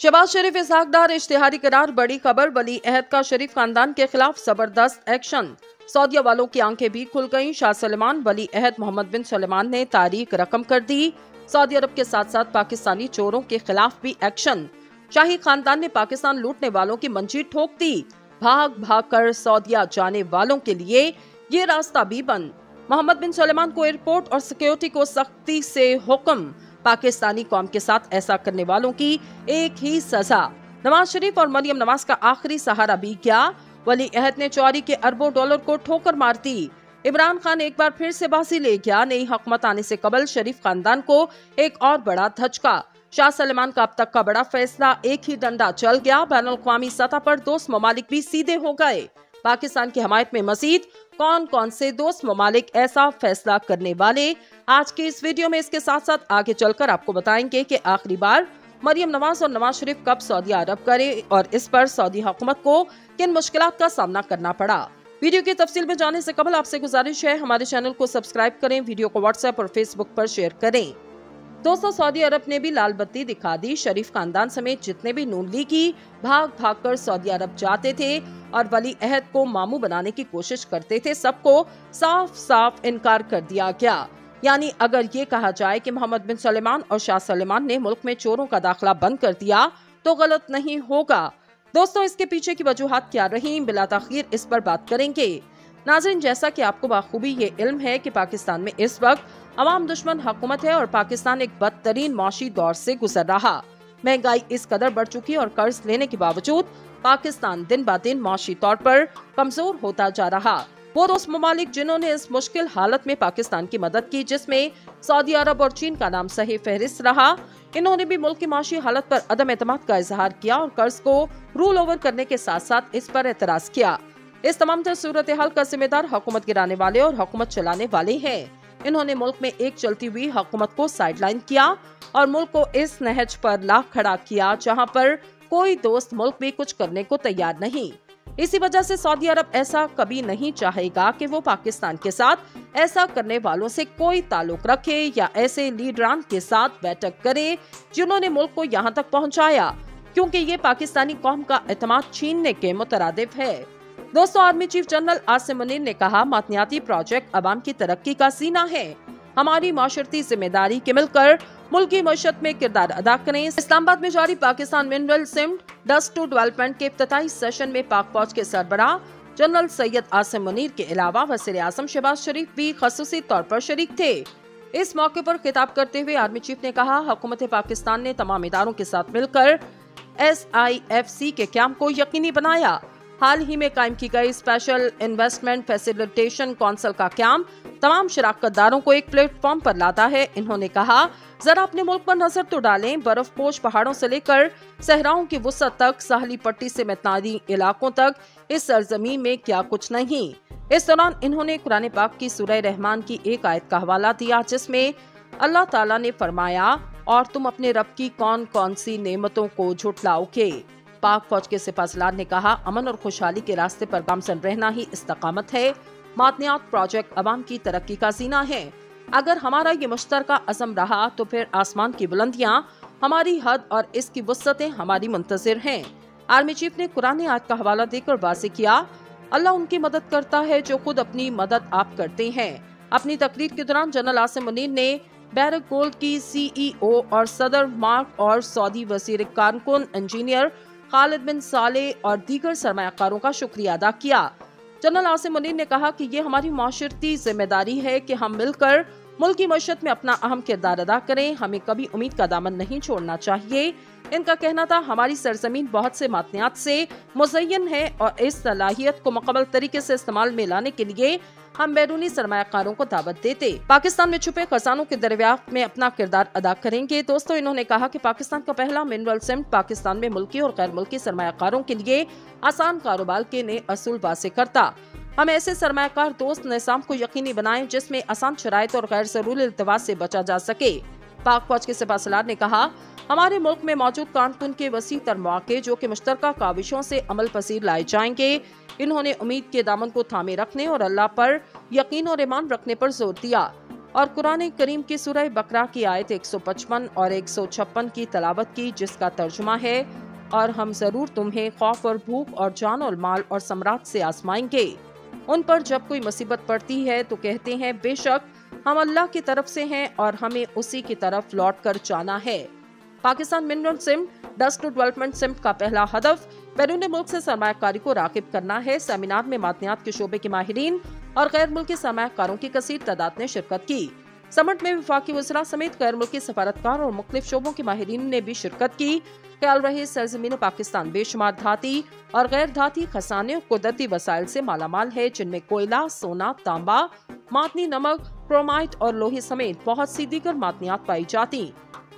शहबाज शरीफ इसहाकदार इश्तिहारी करार। बड़ी खबर, वली अहद का शरीफ खानदान के खिलाफ जबरदस्त एक्शन। सऊदीया वालों की आंखें भी खुल गईं। शाह सलमान वली अहद मोहम्मद बिन सलमान ने तारीख रकम कर दी। सऊदी अरब के साथ साथ पाकिस्तानी चोरों के खिलाफ भी एक्शन। शाही खानदान ने पाकिस्तान लूटने वालों की मंजीर ठोक दी। भाग भाग कर सऊदीया जाने वालों के लिए ये रास्ता भी बंद। मोहम्मद बिन सलमान को एयरपोर्ट और सिक्योरिटी को सख्ती से हुक्म। पाकिस्तानी कौम के साथ ऐसा करने वालों की एक ही सजा। नवाज शरीफ और मरियम नवाज का आखिरी सहारा भी क्या? वली अहद ने चोरी के अरबों डॉलर को ठोकर मार दी। इमरान खान एक बार फिर से बाजी ले गया। नई हुकूमत आने से कबल शरीफ खानदान को एक और बड़ा धचका। शाह सलमान का अब तक का बड़ा फैसला, एक ही डंडा चल गया। बैनुल-अक़वामी सतह पर दोस्त ममालिक भी सीधे हो गए। पाकिस्तान की हमायत में मजीद कौन कौन से दोस्त ममालिक ऐसा फैसला करने वाले, आज के इस वीडियो में इसके साथ साथ आगे चलकर आपको बताएंगे कि आखिरी बार मरियम नवाज और नवाज शरीफ कब सऊदी अरब करे और इस पर सऊदी हुकूमत को किन मुश्किलात का सामना करना पड़ा। वीडियो की तफसील में जाने से कबल आपसे गुजारिश है, हमारे चैनल को सब्सक्राइब करें, वीडियो को व्हाट्सएप और फेसबुक पर शेयर करें। दोस्तों, सऊदी अरब ने भी लाल बत्ती दिखा दी। शरीफ खानदान समेत जितने भी नून लीगी भाग भाग कर सऊदी अरब जाते थे और वली अहद को मामू बनाने की कोशिश करते थे, सबको साफ साफ इनकार कर दिया गया। यानी अगर ये कहा जाए कि मोहम्मद बिन सलमान और शाह सलमान ने मुल्क में चोरों का दाखिला बंद कर दिया तो गलत नहीं होगा। दोस्तों, इसके पीछे की वजूहात क्या रही, बिला ताखीर इस पर बात करेंगे। नाज़रीन, जैसा कि आपको बाखूबी ये इल्म है कि पाकिस्तान में इस वक्त अवाम दुश्मन हुकूमत है और पाकिस्तान एक बदतरीन मौशी दौर से गुजर रहा। महंगाई इस कदर बढ़ चुकी और कर्ज लेने के बावजूद पाकिस्तान दिन ब दिन मौशी तौर पर कमजोर होता जा रहा। वो दोस्त ममालिक जिन्होंने इस मुश्किल हालत में पाकिस्तान की मदद की, जिसमें सऊदी अरब और चीन का नाम सही फहरिस्त रहा, इन्होंने भी मुल्क की माशी हालत पर अदम एतमाद का इजहार किया और कर्ज को रूल ओवर करने के साथ साथ इस पर एतराज किया। इस तमाम सूरत हाल का जिम्मेदार हुकूमत गिराने वाले और हुकूमत चलाने वाले हैं। इन्होंने मुल्क में एक चलती हुई हुकूमत को साइडलाइन किया और मुल्क को इस नहज पर ला खड़ा किया जहां पर कोई दोस्त मुल्क भी कुछ करने को तैयार नहीं। इसी वजह से सऊदी अरब ऐसा कभी नहीं चाहेगा कि वो पाकिस्तान के साथ ऐसा करने वालों से कोई ताल्लुक रखे या ऐसे लीडरान के साथ बैठक करे जिन्होंने मुल्क को यहाँ तक पहुँचाया, क्योंकि ये पाकिस्तानी कौम का एतमाद छीनने के मुतरादिफ है। दोस्तों, army chief general Asim Munir ने कहा, मातनियाती प्रोजेक्ट अवाम की तरक्की का सीना है। हमारी माशरती जिम्मेदारी के मिलकर मुल्की मईशत में किरदार अदा करें। इस्लामाबाद में जारी Pakistan mineral summit dust to development के इफ्तिताही सेशन में पाक फौज के सरबराह जनरल सैयद आसिम मुनीर के अलावा वज़ीर आज़म शहबाज शरीफ भी खसूसी तौर पर शरीक थे। इस मौके पर खिताब करते हुए आर्मी चीफ ने कहा, हुकूमत पाकिस्तान ने तमाम इदारों के साथ मिलकर SIFC के क्याम को यकीनी बनाया। हाल ही में कायम की गई स्पेशल इन्वेस्टमेंट फैसिलिटेशन काउंसिल का क्याम तमाम शराकतदारों को एक प्लेटफॉर्म पर लाता है। इन्होंने कहा, जरा अपने मुल्क पर नजर तो डालें। बर्फपोश पहाड़ों से लेकर सहराओं की वुसअत तक, साहली पट्टी से मैदानी इलाकों तक इस सरजमीन में क्या कुछ नहीं। इस दौरान इन्होंने कुरान पाक की सूरह रहमान की एक आयत का हवाला दिया, जिसमें अल्लाह ताला ने फरमाया, और तुम अपने रब की कौन कौन सी नेमतों को झुठलाओगे। पाक फौज के सिपाहीसालार ने कहा, अमन और खुशहाली के रास्ते पर गामजन रहना ही इस्तकामत है। मातनियात प्रोजेक्ट अवाम की तरक्की का सीना है। अगर हमारा ये मुश्तरका अज़म रहा तो फिर आसमान की बुलंदियां हमारी हद और इसकी वुसअतें हमारी मुंतज़िर हैं। आर्मी चीफ ने कुरान आयत का हवाला देकर वाज़ेह किया, अल्लाह उनकी मदद करता है जो खुद अपनी मदद आप करते हैं। अपनी तकरीर के दौरान जनरल आसिम मुनीर ने बैरक गोल्ड की CEO और सदर मार्क और सऊदी वज़ीर कारकुन इंजीनियर खालिद बिन सालेह और दीगर सरमायाकारों का शुक्रिया अदा किया। जनरल आसिम मुनीर ने कहा कि ये हमारी माशरती जिम्मेदारी है कि हम मिलकर मुल्क की मईशत में अपना अहम किरदार अदा करें। हमें कभी उम्मीद का दामन नहीं छोड़ना चाहिए। इनका कहना था, हमारी सरजमीन बहुत से मातनियात से मुज़य्यन है और इस सलाहियत को मुकम्मल तरीके से इस्तेमाल में लाने के लिए हम बैरूनी सरमायाकारों को दावत देते पाकिस्तान में छुपे खजानों के दरियाफ्त में अपना किरदार अदा करेंगे। दोस्तों, इन्होंने कहा कि पाकिस्तान का पहला मिनरल सिम्ड पाकिस्तान में मुल्की और गैर मुल्की सरमायाकारों के लिए आसान कारोबार के नए असूल वाज़ेह करता। हम ऐसे सरमायाकार दोस्त निज़ाम को यकीनी बनाएं जिसमें आसान शराइत और गैर ज़रूरी इल्तिवात से बचा जा सके। पाक फौज के सिपाहीसालार ने कहा, हमारे मुल्क में मौजूद कारकुन के वसी तर मौके जो कि मुश्तरका काविशों से अमल पसीर लाए जाएंगे। इन्होंने उम्मीद के दामन को थामे रखने और अल्लाह पर यकीन और ईमान रखने पर जोर दिया। और कुरान करीम की सूरह बकरा की आयत 155 और 156 की तलावत की, जिसका तर्जुमा है, और हम जरूर तुम्हें खौफ और भूख और जान और माल और समरात से आजमाएंगे। उन पर जब कोई मुसीबत पड़ती है तो कहते हैं बेशक हम अल्लाह की तरफ से हैं और हमें उसी की तरफ लौट कर जाना है। Pakistan mineral summit dust to development summit का पहला हदफ बैरून मुल्क से सरमायाकारी को राग़िब करना है। सेमिनार में मादनियात के शोबे के माहिरीन और गैर मुल्की सरमायाकारों की कसीर तादाद ने शिरकत की। समिट में वफाकी वज़रा समेत गैर मुल्की सफारतकार और मुख्तलिफ शोबों के माहिरीन ने भी शिरकत की। ख्याल रहे सरजमीन पाकिस्तान बेशुमार धाती और गैर धाती खजाने और कुदरती वसाइल से मालामाल है, जिनमें कोयला, सोना, तांबा, मादनी नमक, क्रोमाइट और लोहे समेत बहुत सी दीगर मादनियात पाई जाती।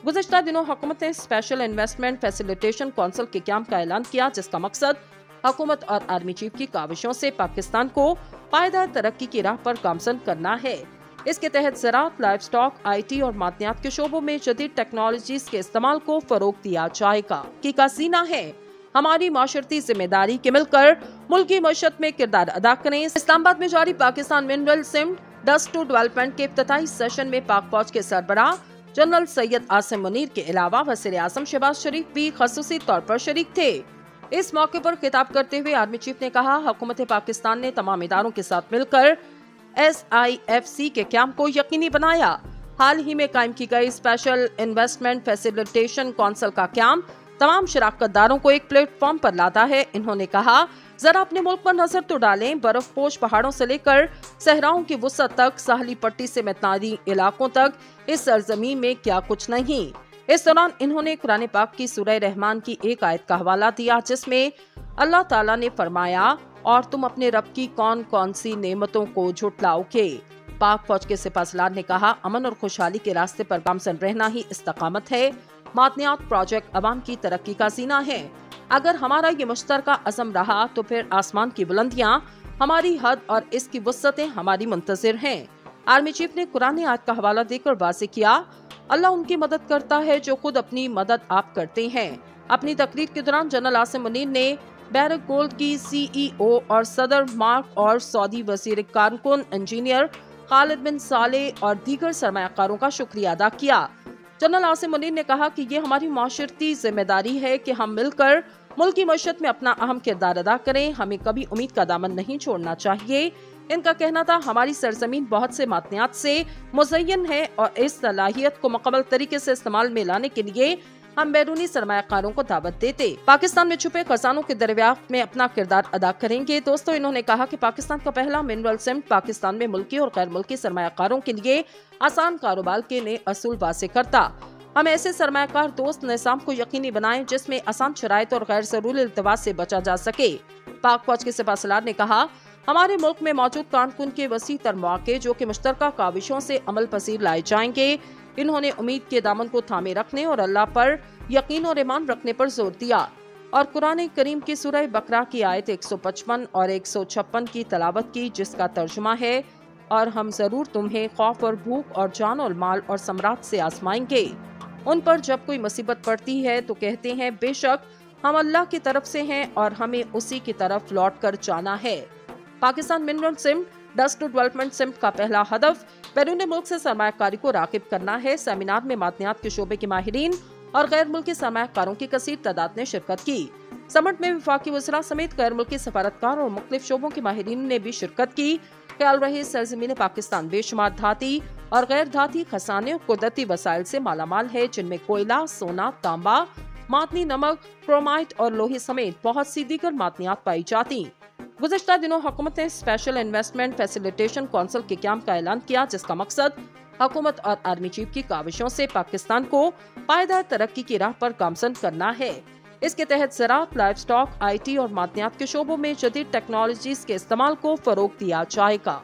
गुज़श्ता दिनों हुकूमत ने स्पेशल इन्वेस्टमेंट फैसिलिटेशन काउंसिल के क़याम का ऐलान किया, जिसका मकसद हुकूमत और आर्मी चीफ की काविशों से पाकिस्तान को पायदार तरक्की की राह पर गामजन करना है। इसके तहत ज़राअत, लाइव स्टॉक, IT और मादनियात के शोबों में जदीद टेक्नोलॉजीज के इस्तेमाल को फरोग दिया जाएगा। की कासीना है हमारी माशरती जिम्मेदारी के मिलकर मुल्की मईशत में किरदार अदा करें। इस्लामाबाद में जारी Pakistan mineral summit dust to development के इफ्तिताही सेशन में पाक फौज के सरबराह जनरल सैयद आसिम मुनीर के अलावा वज़ीर आज़म शहबाज शरीफ भी खसूसी तौर पर शरीक थे। इस मौके पर खिताब करते हुए आर्मी चीफ ने कहा, हुकूमत पाकिस्तान ने तमाम इदारों के साथ मिलकर SIFC के क़याम को यकीनी बनाया। हाल ही में कायम की गई स्पेशल इन्वेस्टमेंट फैसिलिटेशन काउंसिल का क़याम तमाम शराकतदारों को एक प्लेटफॉर्म पर लाता है। इन्होंने कहा, जरा अपने मुल्क पर नजर तो डालें। बर्फ पोश पहाड़ों से लेकर सहराओं की वुसअत तक, साहली पट्टी से मैदानी इलाकों तक इस सरजमीन में क्या कुछ नहीं। इस दौरान इन्होंने कुरान पाक की सूरह रहमान की एक आयत का हवाला दिया, जिसमें अल्लाह ताला ने फरमाया, और तुम अपने रब की कौन कौन सी नेमतों को झुटलाओगे। पाक फौज के सिपाहसालार ने कहा, अमन और खुशहाली के रास्ते पर गामजन रहना ही इस्तकामत है। मादनियात प्रोजेक्ट अवाम की तरक्की का जीना है। अगर हमारा ये मुश्तरका अज़म रहा तो फिर आसमान की बुलंदियां हमारी हद और इसकी वुसअतें हमारी मुंतज़िर हैं। आर्मी चीफ ने कुरान आयत का हवाला देकर वाज़ेह किया, अल्लाह उनकी मदद करता है जो खुद अपनी मदद आप करते हैं। अपनी तकरीर के दौरान जनरल आसिम मुनीर ने बैरक गोल्ड की CEO और सदर मार्क और सऊदी वजीर कारकुन इंजीनियर खालिद बिन सालेह और दीगर सरमायाकारों का शुक्रिया अदा किया। जनरल आसिम मुनीर ने कहा कि ये हमारी माशरती जिम्मेदारी है कि हम मिलकर मुल्क की मईशत में अपना अहम किरदार अदा करें। हमें कभी उम्मीद का दामन नहीं छोड़ना चाहिए। इनका कहना था, हमारी सरजमीन बहुत से मादनियात से मुज़य्यन है और इस सलाहियत को मुकम्मल तरीके से इस्तेमाल में लाने के लिए हम बैरूनी सरमायाकारों को दावत देते पाकिस्तान में छुपे खजानों के दरियाफ्त में अपना किरदार अदा करेंगे। दोस्तों, इन्होंने कहा कि पाकिस्तान का पहला मिनरल सिम्ट पाकिस्तान में मुल्की और गैर मुल्की सरमायाकारों के लिए आसान कारोबार के नए असूल वाज़ेह करता। हम ऐसे सरमायाकार दोस्त निज़ाम को यकीनी बनाएं जिसमें आसान शराइत और गैर ज़रूरी इल्तिवास से बचा जा सके। पाक फौज के सिपाहसालार ने कहा, हमारे मुल्क में मौजूद कारकुन के वसी तर मौके जो कि मुश्तरका काविशों से अमल पसीर लाए जाएंगे। इन्होंने उम्मीद के दामन को थामे रखने और अल्लाह पर यकीन और ईमान रखने पर जोर दिया और कुरान करीम की सूरह बकरा की आयत 155 और 156 की तलावत की, जिसका तर्जुमा है, और हम जरूर तुम्हें खौफ और भूख और जान और माल और समरात से आजमाएंगे। उन पर जब कोई मुसीबत पड़ती है तो कहते हैं बेशक हम अल्लाह की तरफ से हैं और हमें उसी की तरफ लौट कर जाना है। Pakistan mineral summit dust to development summit का पहला हदफ बैरून मुल्क से सरमायाकारी को राग़िब करना है। सेमिनार में मादनियात के शोबे के माहिरीन और गैर मुल्की सरमायाकारों की कसीर तादाद ने शिरकत की। समिट में वफाकी वज़रा समेत गैर मुल्की सफारतकार और मुख्तलिफ शोबों के माहिरीन ने भी शिरकत की। ख्याल रहे सरजमीन पाकिस्तान बेशुमार धाती और गैर धाती खजाने और कुदरती वसाइल से मालामाल है, जिनमें कोयला, सोना, तांबा, मादनी नमक, क्रोमाइट और लोहे समेत बहुत सी दीगर मादनियात पाई जाती। गुज़श्ता दिनों हुकूमत ने स्पेशल इन्वेस्टमेंट फैसिलिटेशन काउंसिल के क़याम का ऐलान किया, जिसका मकसद हुकूमत और आर्मी चीफ की काविशों से पाकिस्तान को पायदार तरक्की की राह पर गामजन करना है। इसके तहत ज़राअत, लाइव स्टॉक, IT और मादनियात के शोबों में जदीद टेक्नोलॉजीज के इस्तेमाल को फरोग दिया जाएगा।